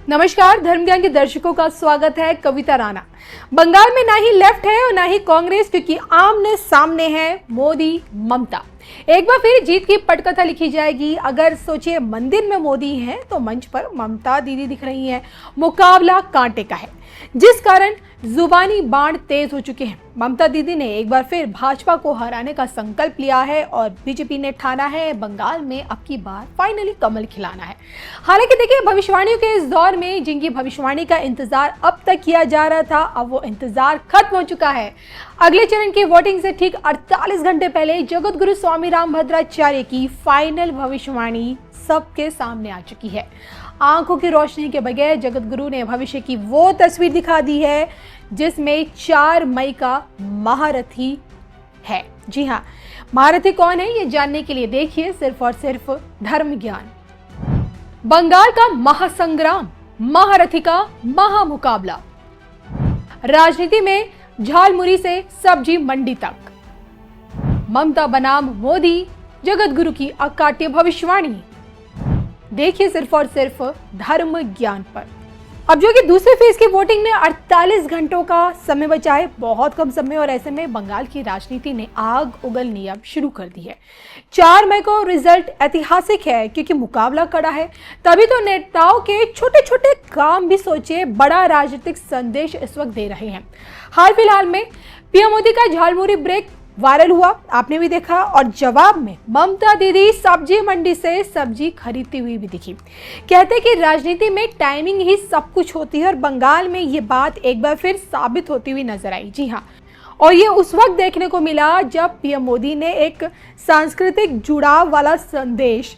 नमस्कार, धर्म ज्ञान के दर्शकों का स्वागत है। कविता राणा। बंगाल में ना ही लेफ्ट है और ना ही कांग्रेस, क्योंकि आमने सामने है मोदी ममता। एक बार फिर जीत की पटकथा लिखी जाएगी। अगर सोचिए मंदिर में मोदी हैं तो मंच पर ममता दीदी दिख रही हैं। मुकाबला कांटे का है, जिस कारण जुबानी बाण तेज हो चुके हैं। ममता दीदी ने एक बार फिर भाजपा को हराने का संकल्प लिया है और बीजेपी ने ठाना है बंगाल में अब की बार फाइनली कमल खिलाना है। हालांकि देखिए, भविष्यवाणियों के इस दौर में जिनकी भविष्यवाणी का इंतजार अब तक किया जा रहा था, अब वो इंतजार खत्म हो चुका है। अगले चरण की वोटिंग से ठीक 48 घंटे पहले जगत गुरु स्वामी रामभद्राचार्य की फाइनल भविष्यवाणी सबके सामने आ चुकी है। आंखों की रोशनी के बगैर जगत गुरु ने भविष्य की वो तस्वीर दिखा दी है जिसमें 4 मई का महारथी है। जी हाँ, महारथी कौन है ये जानने के लिए देखिए सिर्फ और सिर्फ धर्म ज्ञान। बंगाल का महासंग्राम, महारथी का महामुकाबला। राजनीति में झालमुरी से सब्जी मंडी तक, ममता बनाम मोदी, जगत गुरु की अकाट्य भविष्यवाणी। देखिए सिर्फ और सिर्फ धर्म ज्ञान पर। अब जो कि दूसरे फेज की वोटिंग में 48 घंटों का समय बचा है, बहुत कम समय, और ऐसे में बंगाल की राजनीति ने आग उगलनी अब शुरू कर दी है। 4 मई को रिजल्ट ऐतिहासिक है क्योंकि मुकाबला कड़ा है। तभी तो नेताओं के छोटे छोटे काम भी सोचिए बड़ा राजनीतिक संदेश इस वक्त दे रहे हैं। हाल फिलहाल में पीएम मोदी का झालमुरी ब्रेक वायरल हुआ, आपने भी देखा, और जवाब में ममता दीदी सब्जी मंडी से सब्जी खरीदती हुई भी दिखी। कहते कि राजनीति में टाइमिंग ही सब कुछ होती है और बंगाल में ये बात एक बार फिर साबित होती हुई नजर आई। जी हाँ, और ये उस वक्त देखने को मिला जब पीएम मोदी ने एक सांस्कृतिक जुड़ाव वाला संदेश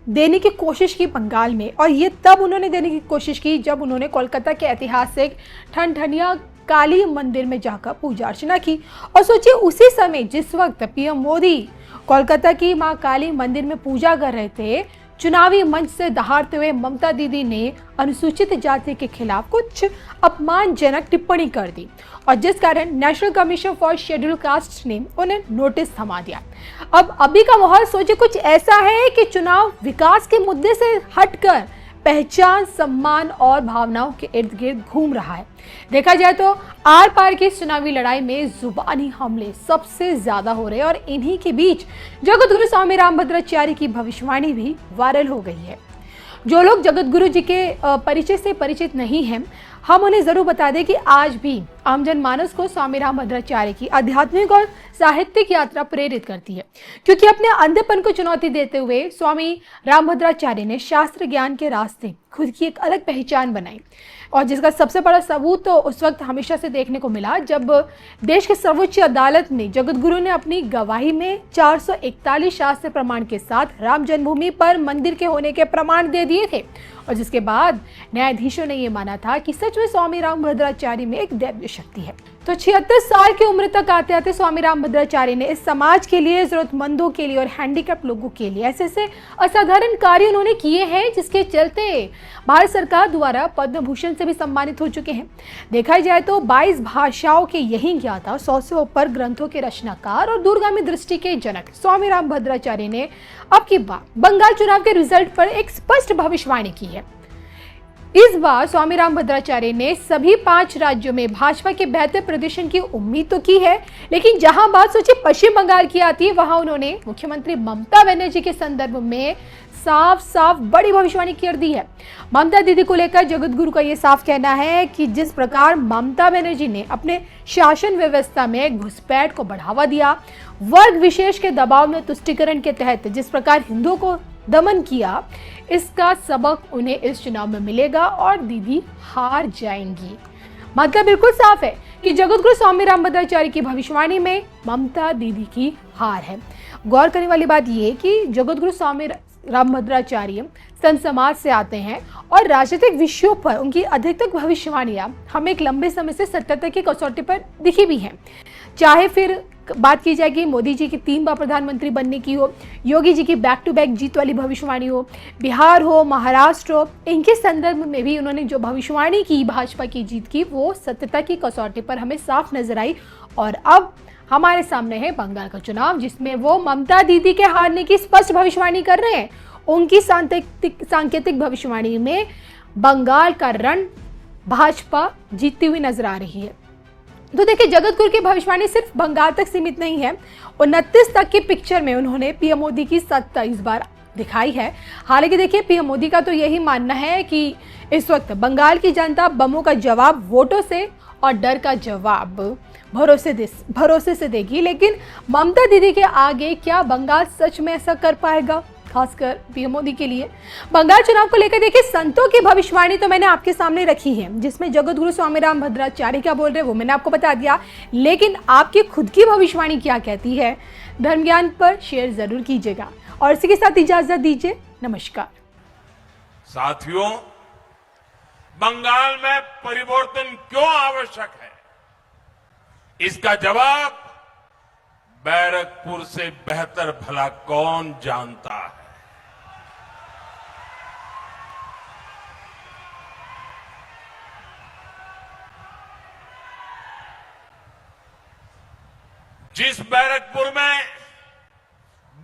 देने की कोशिश की बंगाल में, और ये तब उन्होंने देने की कोशिश की जब उन्होंने कोलकाता के ऐतिहासिक ठनठनिया काली मंदिर में जाकर पूजा अर्चना की। और सोचिए उसी समय जिस वक्त पीएम मोदी कोलकाता की मां काली मंदिर में पूजा कर रहे थे, चुनावी मंच से दहाड़ते हुए ममता दीदी ने अनुसूचित जाति के खिलाफ कुछ अपमानजनक टिप्पणी कर दी, और जिस कारण national commission for schedule caste ने उन्हें नोटिस थमा दिया। अब अभी का माहौल सोचिए कुछ ऐसा है कि चुनाव विकास के मुद्दे से हटकर पहचान, सम्मान और भावनाओं के इर्द गिर्द घूम रहा है। देखा जाए तो आर पार की चुनावी लड़ाई में जुबानी हमले सबसे ज्यादा हो रहे हैं, और इन्हीं के बीच जगत गुरु स्वामी रामभद्राचार्य की भविष्यवाणी भी वायरल हो गई है। जो लोग जगत गुरु जी के परिचय से परिचित नहीं हैं, हम उन्हें जरूर बता दें कि आज भी आमजन मानस को स्वामी रामभद्राचार्य की आध्यात्मिक और साहित्यिक यात्रा प्रेरित करती है, क्योंकि अपने अंधेपन को चुनौती देते हुए स्वामी रामभद्राचार्य ने शास्त्र ज्ञान के रास्ते खुद की एक अलग पहचान बनाई। और जिसका सबसे बड़ा सबूत तो उस वक्त हमेशा से देखने को मिला जब देश के सर्वोच्च अदालत ने जगत गुरु ने अपनी गवाही में 441 शास्त्र प्रमाण के साथ राम जन्मभूमि पर मंदिर के होने के प्रमाण दे दिए थे, और जिसके बाद न्यायाधीशों ने यह माना था कि सच में स्वामी रामभद्राचार्य में एक दैवीय शक्ति है। तो 76 साल की उम्र तक आते आते स्वामी रामभद्राचार्य ने इस समाज के लिए, जरूरतमंदों के लिए और हैंडीकैप लोगों के लिए ऐसे ऐसे असाधारण कार्य उन्होंने किए हैं जिसके चलते भारत सरकार द्वारा पद्म भूषण से भी सम्मानित हो चुके हैं। देखा जाए तो 22 भाषाओं के यही ज्ञाता, 100 से ऊपर ग्रंथों के रचनाकार और दूरगामी दृष्टि के जनक स्वामी रामभद्राचार्य ने अब की बार बंगाल चुनाव के रिजल्ट पर एक स्पष्ट भविष्यवाणी की है। इस बार स्वामी रामभद्राचार्य ने सभी 5 राज्यों में भाजपा के बेहतर प्रदर्शन की उम्मीद तो की है, लेकिन जहां बात सोचिए पश्चिम बंगाल की आती है, वहां उन्होंने मुख्यमंत्री ममता बनर्जी के संदर्भ में साफ साफ बड़ी भविष्यवाणी कर दी है। ममता दीदी को लेकर जगत गुरु का यह साफ कहना है कि जिस प्रकार ममता बनर्जी ने अपने शासन व्यवस्था में घुसपैठ को बढ़ावा दिया, वर्ग विशेष के दबाव में तुष्टीकरण के तहत जिस प्रकार हिंदुओं को दमन किया, इसका सबक उन्हें इस चुनाव में मिलेगा और दीदी हार जाएंगी। मतलब बिल्कुल साफ है कि जगत गुरु स्वामी रामभद्राचार्य की भविष्यवाणी में ममता दीदी की हार है। गौर करने वाली बात यह कि जगत गुरु स्वामी रामभद्राचार्य संत समाज से आते हैं और राजनीतिक विषयों पर उनकी अधिकतर भविष्यवाणियां हमें एक लंबे समय से सत्यता की कसौटी पर दिखी भी हैं। चाहे फिर बात की जाए कि मोदी जी की 3 बार प्रधानमंत्री बनने की हो, योगी जी की बैक टू बैक जीत वाली भविष्यवाणी हो, बिहार हो, महाराष्ट्र हो, इनके संदर्भ में भी उन्होंने जो भविष्यवाणी की भाजपा की जीत की, वो सत्यता की कसौटी पर हमें साफ नजर आई। और अब हमारे सामने है बंगाल का चुनाव, जिसमें वो ममता दीदी के हारने की स्पष्ट भविष्यवाणी कर रहे हैं। उनकी सांकेतिक भविष्यवाणी में बंगाल का रण भाजपा जीतती हुई नजर आ रही है। तो देखिए, जगत गुरु की भविष्यवाणी सिर्फ बंगाल तक सीमित नहीं है। 29 तक की पिक्चर में उन्होंने पीएम मोदी की सत्ता इस बार दिखाई है। हालांकि देखिए, पीएम मोदी का तो यही मानना है कि इस वक्त बंगाल की जनता बमों का जवाब वोटों से और डर का जवाब भरोसे से देगी। लेकिन ममता दीदी के आगे क्या बंगाल सच में ऐसा कर पाएगा, खासकर पीएम मोदी के लिए? बंगाल चुनाव को लेकर देखिए, संतों की भविष्यवाणी तो मैंने आपके सामने रखी है, जिसमें जगत गुरु स्वामी राम भद्राचार्य क्या बोल रहे हैं वो मैंने आपको बता दिया। लेकिन आपकी खुद की भविष्यवाणी क्या कहती है? धर्म ज्ञान पर शेयर जरूर कीजिएगा और इसी के साथ इजाजत दीजिए। नमस्कार साथियों, बंगाल में परिवर्तन क्यों आवश्यक है, इसका जवाब बैरकपुर से बेहतर भला कौन जानता है। जिस बैरकपुर में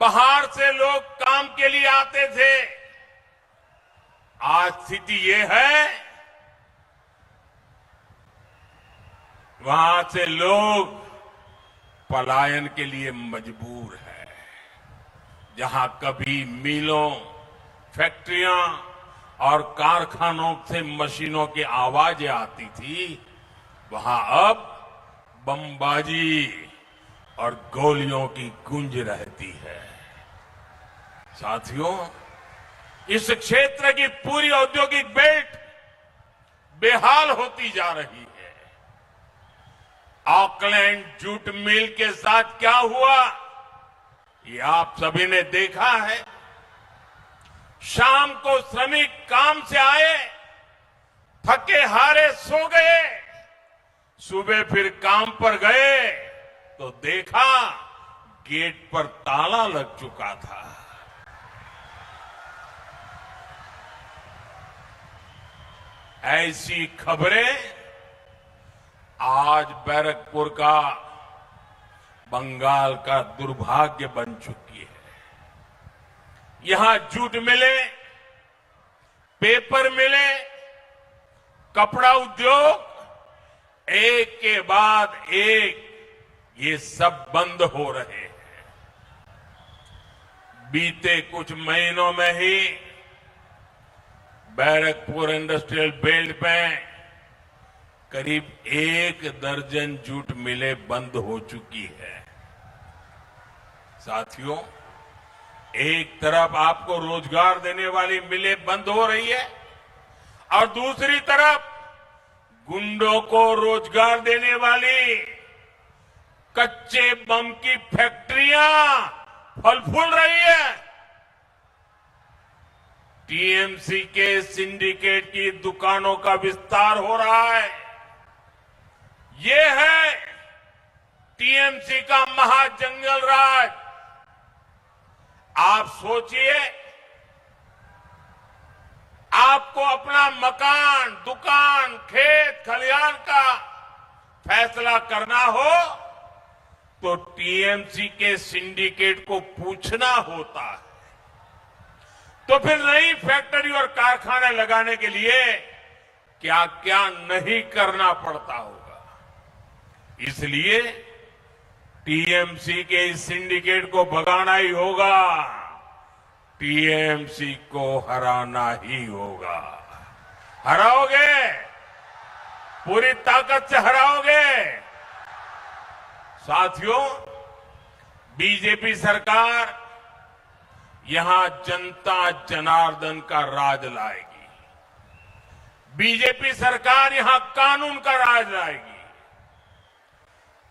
बाहर से लोग काम के लिए आते थे, आज स्थिति ये है वहां से लोग पलायन के लिए मजबूर है। जहां कभी मिलों, फैक्ट्रियां और कारखानों से मशीनों की आवाजें आती थी, वहां अब बमबाजी और गोलियों की गूंज रहती है। साथियों, इस क्षेत्र की पूरी औद्योगिक बेल्ट बेहाल होती जा रही है। ऑकलैंड जूट मिल के साथ क्या हुआ, ये आप सभी ने देखा है। शाम को श्रमिक काम से आए, थके हारे सो गए, सुबह फिर काम पर गए तो देखा गेट पर ताला लग चुका था। ऐसी खबरें आज बैरकपुर का, बंगाल का दुर्भाग्य बन चुकी है। यहां जूट मिले, पेपर मिले, कपड़ा उद्योग, एक के बाद एक ये सब बंद हो रहे हैं। बीते कुछ महीनों में ही बैरकपुर इंडस्ट्रियल बेल्ट में करीब 1 दर्जन जूट मिलें बंद हो चुकी है। साथियों, एक तरफ आपको रोजगार देने वाली मिलें बंद हो रही है और दूसरी तरफ गुंडों को रोजगार देने वाली कच्चे बम की फैक्ट्रियां फल फूल रही है। टीएमसी के सिंडिकेट की दुकानों का विस्तार हो रहा है। ये है टीएमसी का महाजंगल राज। आप सोचिए, आपको अपना मकान, दुकान, खेत खलिहान का फैसला करना हो तो टीएमसी के सिंडिकेट को पूछना होता है। तो फिर नई फैक्ट्री और कारखाने लगाने के लिए क्या क्या नहीं करना पड़ता होगा। इसलिए टीएमसी के इस सिंडिकेट को भगाना ही होगा, टीएमसी को हराना ही होगा। हराओगे, पूरी ताकत से हराओगे। साथियों, बीजेपी सरकार यहां जनता जनार्दन का राज लाएगी। बीजेपी सरकार यहां कानून का राज लाएगी।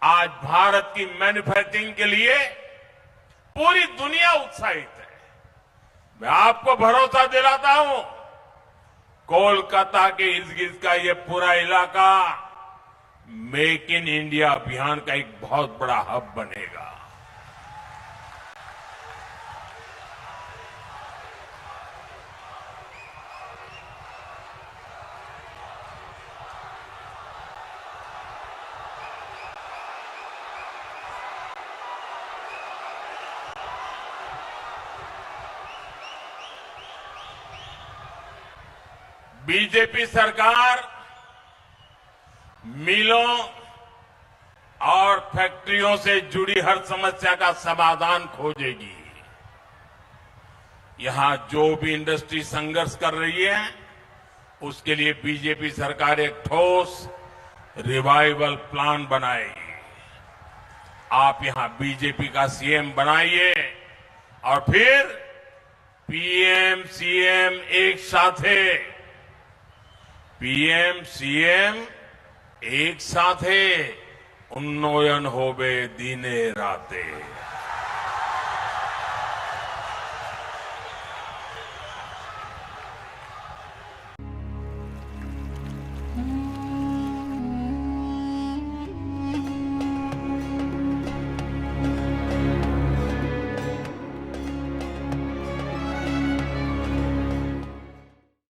आज भारत की मैन्युफैक्चरिंग के लिए पूरी दुनिया उत्साहित है। मैं आपको भरोसा दिलाता हूं, कोलकाता के इर्द गिर्द का ये पूरा इलाका मेक इन इंडिया अभियान का एक बहुत बड़ा हब बनेगा। बीजेपी सरकार मिलों और फैक्ट्रियों से जुड़ी हर समस्या का समाधान खोजेगी। यहां जो भी इंडस्ट्री संघर्ष कर रही है उसके लिए बीजेपी सरकार एक ठोस रिवाइवल प्लान बनाएगी। आप यहां बीजेपी का सीएम बनाइए और फिर पीएम सीएम एक साथे, पीएम सीएम एक साथे उन्नयन होवे दीने राते।